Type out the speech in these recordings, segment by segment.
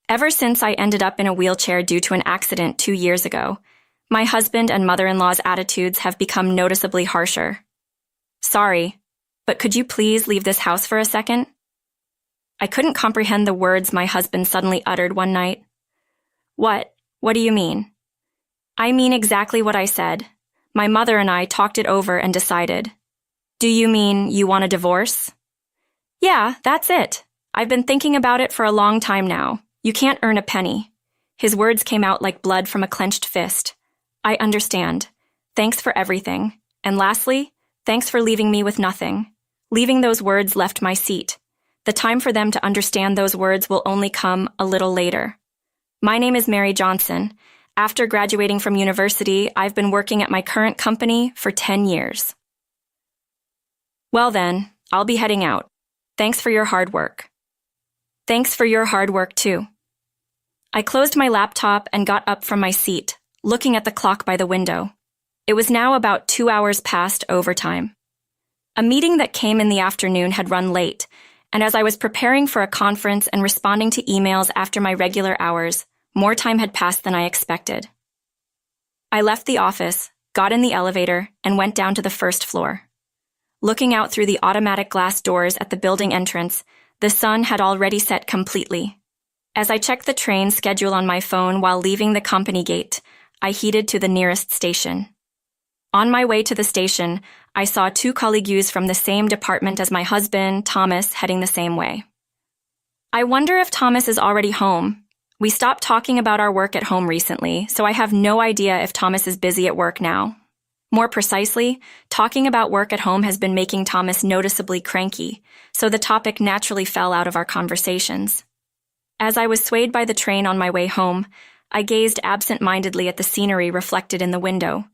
Ever since I ended up in a wheelchair due to an accident 2 years ago, my husband and mother-in-law's attitudes have become noticeably harsher. Sorry, but could you please leave this house for a second? I couldn't comprehend the words my husband suddenly uttered one night. What? What do you mean? I mean exactly what I said. My mother and I talked it over and decided. Do you mean you want a divorce? Yeah, that's it. I've been thinking about it for a long time now. You can't earn a penny. His words came out like blood from a clenched fist. I understand. Thanks for everything. And lastly, thanks for leaving me with nothing. Leaving those words left my seat. The time for them to understand those words will only come a little later. My name is Mary Johnson. After graduating from university, I've been working at my current company for 10 years. Well then, I'll be heading out. Thanks for your hard work. Thanks for your hard work too. I closed my laptop and got up from my seat, looking at the clock by the window. It was now about 2 hours past overtime. A meeting that came in the afternoon had run late, and as I was preparing for a conference and responding to emails after my regular hours, more time had passed than I expected. I left the office, got in the elevator, and went down to the first floor. Looking out through the automatic glass doors at the building entrance, the sun had already set completely. As I checked the train schedule on my phone while leaving the company gate, I headed to the nearest station. On my way to the station, I saw 2 colleagues from the same department as my husband, Thomas, heading the same way. I wonder if Thomas is already home. We stopped talking about our work at home recently, so I have no idea if Thomas is busy at work now. More precisely, talking about work at home has been making Thomas noticeably cranky, so the topic naturally fell out of our conversations. As I was swayed by the train on my way home, I gazed absent-mindedly at the scenery reflected in the window.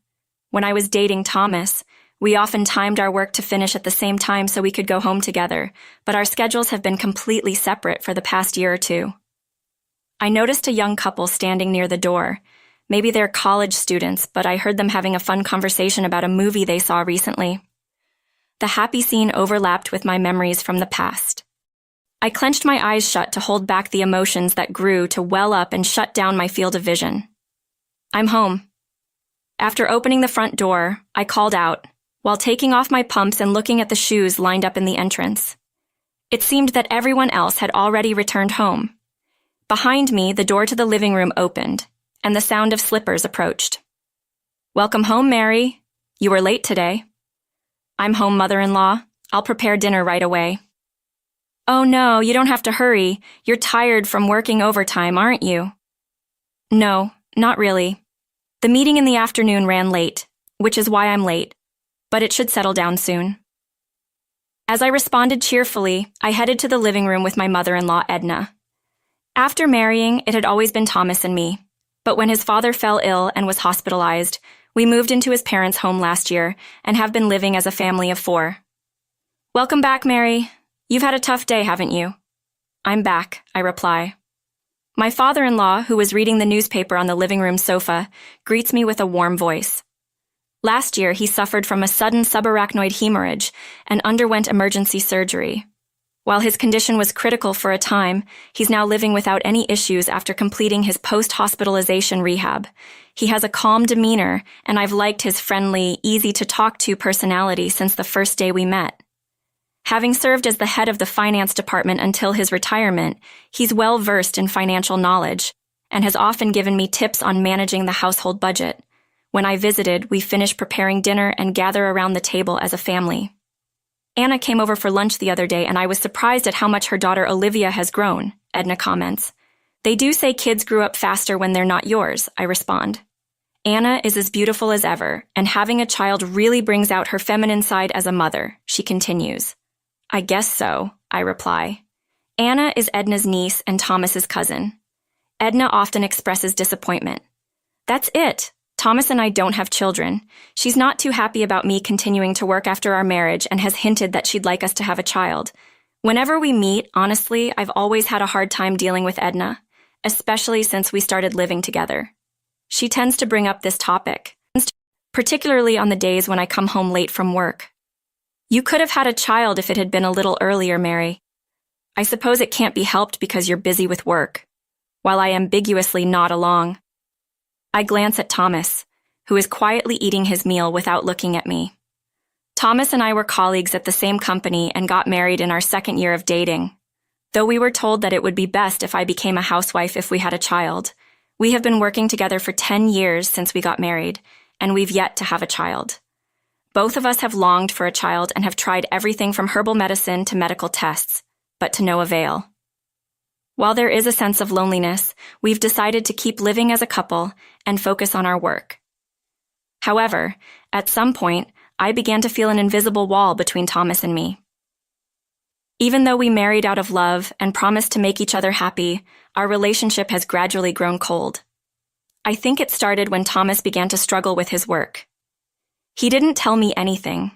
When I was dating Thomas, we often timed our work to finish at the same time so we could go home together, but our schedules have been completely separate for the past year or 2. I noticed a young couple standing near the door. Maybe they're college students, but I heard them having a fun conversation about a movie they saw recently. The happy scene overlapped with my memories from the past. I clenched my eyes shut to hold back the emotions that grew to well up and shut down my field of vision. I'm home. After opening the front door, I called out, while taking off my pumps and looking at the shoes lined up in the entrance. It seemed that everyone else had already returned home. Behind me, the door to the living room opened, and the sound of slippers approached. Welcome home, Mary. You were late today. I'm home, mother-in-law. I'll prepare dinner right away. Oh no, you don't have to hurry. You're tired from working overtime, aren't you? No, not really. The meeting in the afternoon ran late, which is why I'm late, but it should settle down soon. As I responded cheerfully, I headed to the living room with my mother-in-law, Edna. After marrying, it had always been Thomas and me, but when his father fell ill and was hospitalized, we moved into his parents' home last year and have been living as a family of 4. Welcome back, Mary. You've had a tough day, haven't you? I'm back, I reply. My father-in-law, who was reading the newspaper on the living room sofa, greets me with a warm voice. Last year, he suffered from a sudden subarachnoid hemorrhage and underwent emergency surgery. While his condition was critical for a time, he's now living without any issues after completing his post-hospitalization rehab. He has a calm demeanor, and I've liked his friendly, easy-to-talk-to personality since the first day we met. Having served as the head of the finance department until his retirement, he's well-versed in financial knowledge and has often given me tips on managing the household budget. When I visited, we finished preparing dinner and gather around the table as a family. Anna came over for lunch the other day and I was surprised at how much her daughter Olivia has grown, Edna comments. They do say kids grew up faster when they're not yours, I respond. Anna is as beautiful as ever, and having a child really brings out her feminine side as a mother, she continues. I guess so, I reply. Anna is Edna's niece and Thomas's cousin. Edna often expresses disappointment. That's it. Thomas and I don't have children. She's not too happy about me continuing to work after our marriage and has hinted that she'd like us to have a child. Whenever we meet, honestly, I've always had a hard time dealing with Edna, especially since we started living together. She tends to bring up this topic, particularly on the days when I come home late from work. You could have had a child if it had been a little earlier, Mary. I suppose it can't be helped because you're busy with work. while I ambiguously nod along. I glance at Thomas, who is quietly eating his meal without looking at me. Thomas and I were colleagues at the same company and got married in our second year of dating. Though we were told that it would be best if I became a housewife if we had a child, we have been working together for 10 years since we got married, and we've yet to have a child. Both of us have longed for a child and have tried everything from herbal medicine to medical tests, but to no avail. While there is a sense of loneliness, we've decided to keep living as a couple and focus on our work. However, at some point, I began to feel an invisible wall between Thomas and me. Even though we married out of love and promised to make each other happy, our relationship has gradually grown cold. I think it started when Thomas began to struggle with his work. He didn't tell me anything,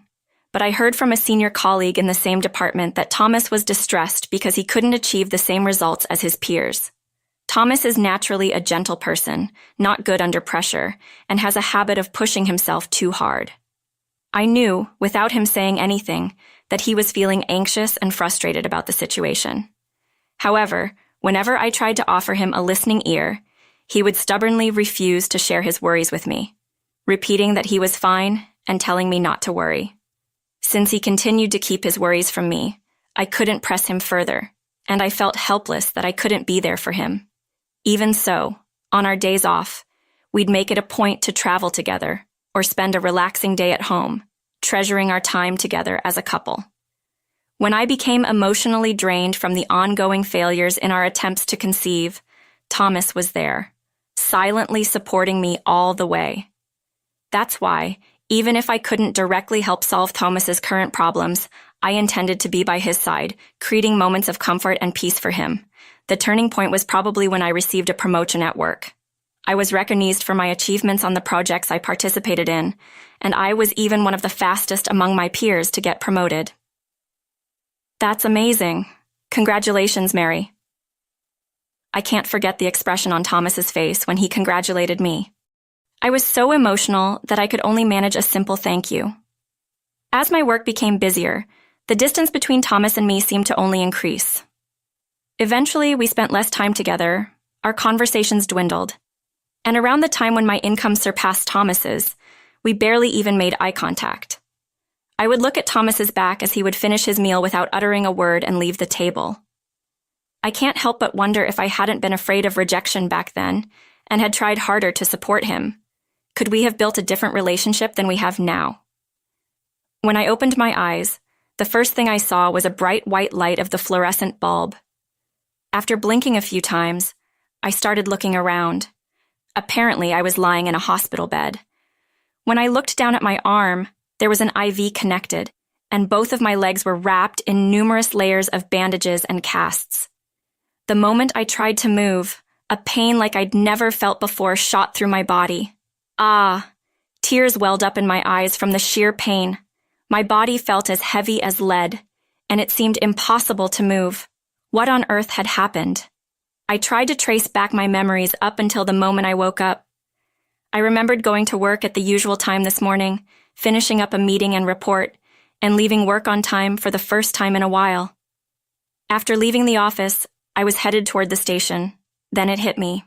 but I heard from a senior colleague in the same department that Thomas was distressed because he couldn't achieve the same results as his peers. Thomas is naturally a gentle person, not good under pressure, and has a habit of pushing himself too hard. I knew, without him saying anything, that he was feeling anxious and frustrated about the situation. However, whenever I tried to offer him a listening ear, he would stubbornly refuse to share his worries with me, repeating that he was fine and telling me not to worry. Since he continued to keep his worries from me, I couldn't press him further, and I felt helpless that I couldn't be there for him. Even so, on our days off, we'd make it a point to travel together or spend a relaxing day at home, treasuring our time together as a couple. When I became emotionally drained from the ongoing failures in our attempts to conceive, Thomas was there, silently supporting me all the way. That's why, even if I couldn't directly help solve Thomas's current problems, I intended to be by his side, creating moments of comfort and peace for him. The turning point was probably when I received a promotion at work. I was recognized for my achievements on the projects I participated in, and I was even one of the fastest among my peers to get promoted. That's amazing. Congratulations, Mary. I can't forget the expression on Thomas's face when he congratulated me. I was so emotional that I could only manage a simple thank you. As my work became busier, the distance between Thomas and me seemed to only increase. Eventually, we spent less time together, our conversations dwindled, and around the time when my income surpassed Thomas's, we barely even made eye contact. I would look at Thomas's back as he would finish his meal without uttering a word and leave the table. I can't help but wonder if I hadn't been afraid of rejection back then and had tried harder to support him. Could we have built a different relationship than we have now? When I opened my eyes, the first thing I saw was a bright white light of the fluorescent bulb. After blinking a few times, I started looking around. Apparently, I was lying in a hospital bed. When I looked down at my arm, there was an IV connected, and both of my legs were wrapped in numerous layers of bandages and casts. The moment I tried to move, a pain like I'd never felt before shot through my body. Ah! Tears welled up in my eyes from the sheer pain. My body felt as heavy as lead, and it seemed impossible to move. What on earth had happened? I tried to trace back my memories up until the moment I woke up. I remembered going to work at the usual time this morning, finishing up a meeting and report, and leaving work on time for the first time in a while. After leaving the office, I was headed toward the station. Then it hit me.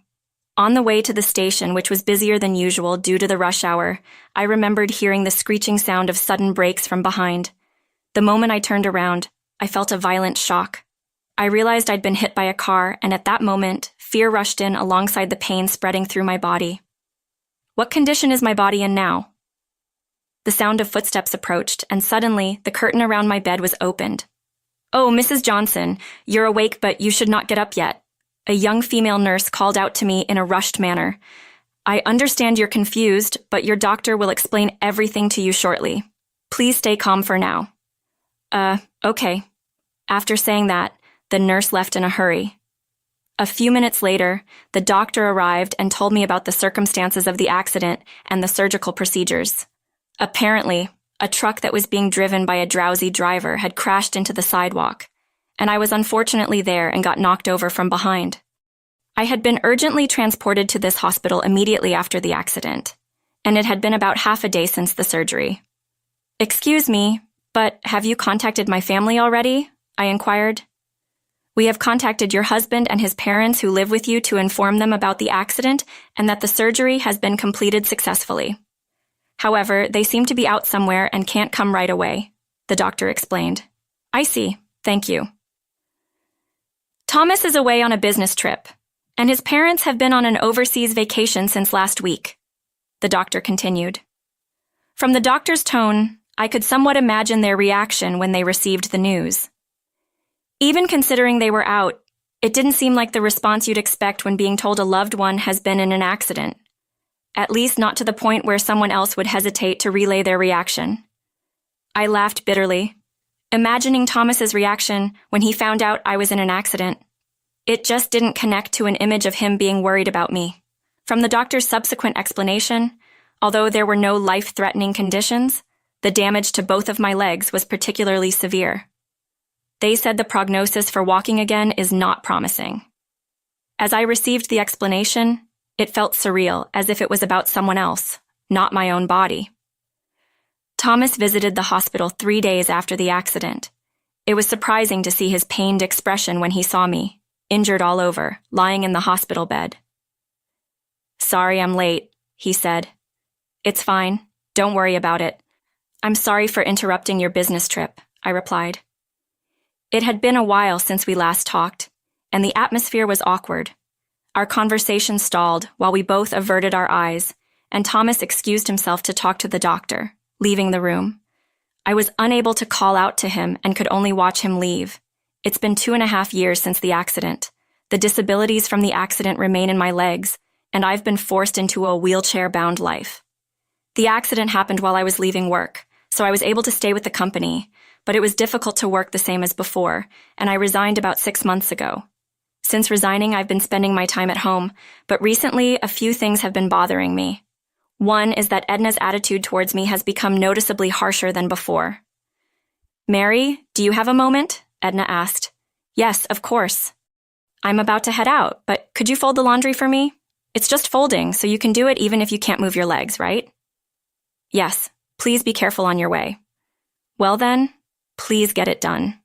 On the way to the station, which was busier than usual due to the rush hour, I remembered hearing the screeching sound of sudden brakes from behind. The moment I turned around, I felt a violent shock. I realized I'd been hit by a car, and at that moment, fear rushed in alongside the pain spreading through my body. What condition is my body in now? The sound of footsteps approached, and suddenly, the curtain around my bed was opened. "Oh, Mrs. Johnson, you're awake, but you should not get up yet." A young female nurse called out to me in a rushed manner. "I understand you're confused, but your doctor will explain everything to you shortly. Please stay calm for now." Okay. After saying that, the nurse left in a hurry. A few minutes later, the doctor arrived and told me about the circumstances of the accident and the surgical procedures. Apparently, a truck that was being driven by a drowsy driver had crashed into the sidewalk, and I was unfortunately there and got knocked over from behind. I had been urgently transported to this hospital immediately after the accident, and it had been about half a day since the surgery. "Excuse me, but have you contacted my family already?" I inquired. We have contacted your husband and his parents who live with you to inform them about the accident and that the surgery has been completed successfully. However, they seem to be out somewhere and can't come right away, the doctor explained. I see. Thank you. Thomas is away on a business trip, and his parents have been on an overseas vacation since last week, the doctor continued. From the doctor's tone, I could somewhat imagine their reaction when they received the news. Even considering they were out, it didn't seem like the response you'd expect when being told a loved one has been in an accident. At least not to the point where someone else would hesitate to relay their reaction. I laughed bitterly, imagining Thomas's reaction when he found out I was in an accident. It just didn't connect to an image of him being worried about me. From the doctor's subsequent explanation, although there were no life-threatening conditions, the damage to both of my legs was particularly severe. They said the prognosis for walking again is not promising. As I received the explanation, it felt surreal, as if it was about someone else, not my own body. Thomas visited the hospital 3 days after the accident. It was surprising to see his pained expression when he saw me, injured all over, lying in the hospital bed. Sorry I'm late, he said. It's fine. Don't worry about it. I'm sorry for interrupting your business trip, I replied. It had been a while since we last talked, and the atmosphere was awkward. Our conversation stalled while we both averted our eyes, and Thomas excused himself to talk to the doctor, leaving the room. I was unable to call out to him and could only watch him leave. It's been 2.5 years since the accident. The disabilities from the accident remain in my legs, and I've been forced into a wheelchair-bound life. The accident happened while I was leaving work, so I was able to stay with the company, but it was difficult to work the same as before, and I resigned about 6 months ago. Since resigning, I've been spending my time at home, but recently a few things have been bothering me. One is that Edna's attitude towards me has become noticeably harsher than before. Mary, do you have a moment? Edna asked. Yes, of course. I'm about to head out, but could you fold the laundry for me? It's just folding, so you can do it even if you can't move your legs, right? Yes, please be careful on your way. Well then, please get it done.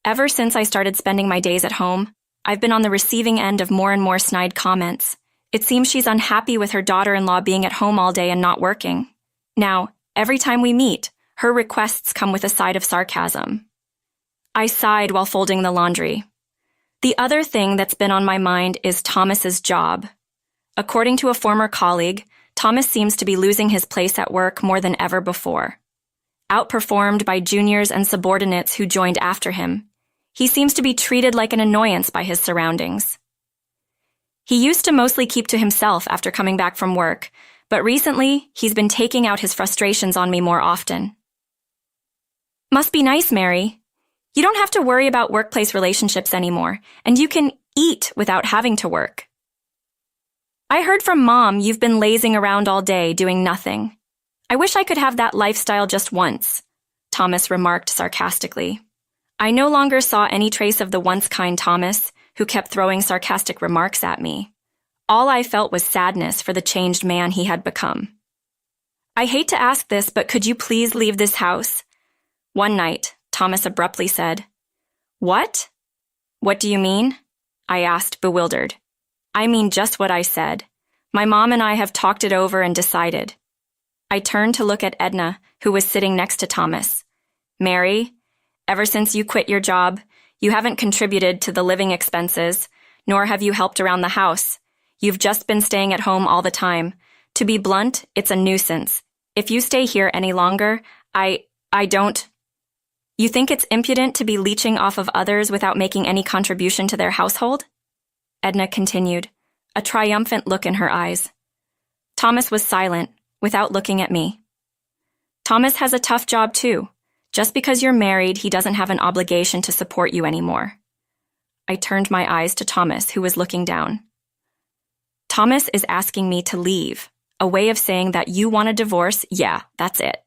Ever since I started spending my days at home, I've been on the receiving end of more and more snide comments. It seems she's unhappy with her daughter-in-law being at home all day and not working. Now, every time we meet, her requests come with a side of sarcasm. I sighed while folding the laundry. The other thing that's been on my mind is Thomas's job. According to a former colleague, Thomas seems to be losing his place at work more than ever before. Outperformed by juniors and subordinates who joined after him, he seems to be treated like an annoyance by his surroundings. He used to mostly keep to himself after coming back from work, but recently he's been taking out his frustrations on me more often. Must be nice, Mary. You don't have to worry about workplace relationships anymore, and you can eat without having to work. I heard from Mom you've been lazing around all day doing nothing. I wish I could have that lifestyle just once, Thomas remarked sarcastically. I no longer saw any trace of the once kind Thomas, who kept throwing sarcastic remarks at me. All I felt was sadness for the changed man he had become. I hate to ask this, but could you please leave this house? One night, Thomas abruptly said. What? What do you mean? I asked, bewildered. I mean just what I said. My mom and I have talked it over and decided. I turned to look at Edna, who was sitting next to Thomas. Mary, ever since you quit your job, you haven't contributed to the living expenses, nor have you helped around the house. You've just been staying at home all the time. To be blunt, it's a nuisance. If you stay here any longer, I don't... You think it's impudent to be leeching off of others without making any contribution to their household? Edna continued, a triumphant look in her eyes. Thomas was silent, without looking at me. Thomas has a tough job too. Just because you're married, he doesn't have an obligation to support you anymore. I turned my eyes to Thomas, who was looking down. Thomas is asking me to leave, a way of saying that you want a divorce. Yeah, that's it.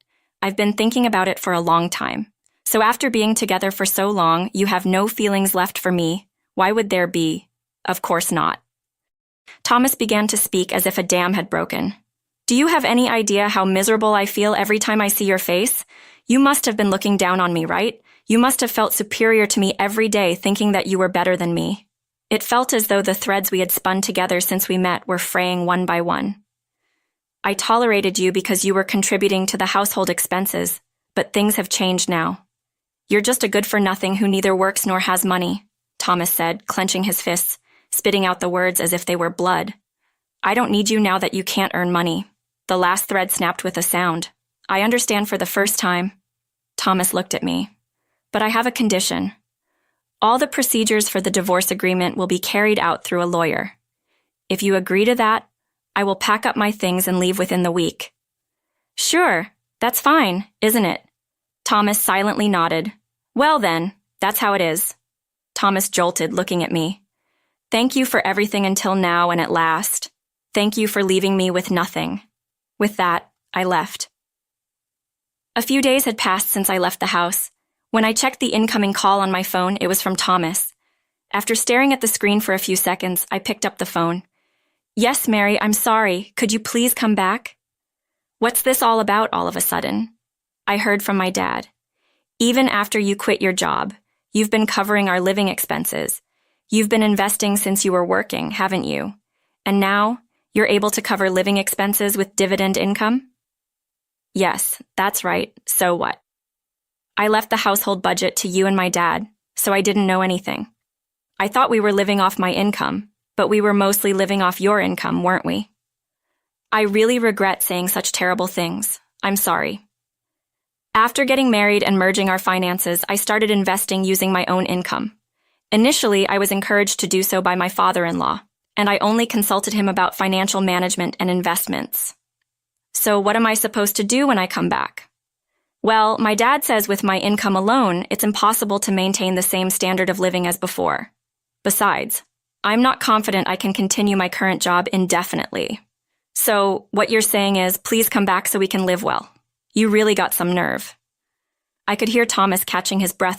I've been thinking about it for a long time. So after being together for so long, you have no feelings left for me. Why would there be? Of course not. Thomas began to speak as if a dam had broken. Do you have any idea how miserable I feel every time I see your face? You must have been looking down on me, right? You must have felt superior to me every day, thinking that you were better than me. It felt as though the threads we had spun together since we met were fraying one by one. I tolerated you because you were contributing to the household expenses, but things have changed now. You're just a good-for-nothing who neither works nor has money, Thomas said, clenching his fists, spitting out the words as if they were blood. I don't need you now that you can't earn money. The last thread snapped with a sound. I understand for the first time. Thomas looked at me. But I have a condition. All the procedures for the divorce agreement will be carried out through a lawyer. If you agree to that, I will pack up my things and leave within the week. Sure, that's fine, isn't it? Thomas silently nodded. Well then, that's how it is. Thomas jolted, looking at me. Thank you for everything until now and at last. Thank you for leaving me with nothing. With that, I left. A few days had passed since I left the house. When I checked the incoming call on my phone, it was from Thomas. After staring at the screen for a few seconds, I picked up the phone. Yes, Mary, I'm sorry. Could you please come back? What's this all about all of a sudden? I heard from my dad. Even after you quit your job, you've been covering our living expenses. You've been investing since you were working, haven't you? And now, you're able to cover living expenses with dividend income? Yes, that's right. So what? I left the household budget to you and my dad, so I didn't know anything. I thought we were living off my income, but we were mostly living off your income, weren't we? I really regret saying such terrible things. I'm sorry. After getting married and merging our finances, I started investing using my own income. Initially, I was encouraged to do so by my father-in-law, and I only consulted him about financial management and investments. So what am I supposed to do when I come back? Well, my dad says with my income alone, it's impossible to maintain the same standard of living as before. Besides, I'm not confident I can continue my current job indefinitely. So what you're saying is, please come back so we can live well. You really got some nerve. I could hear Thomas catching his breath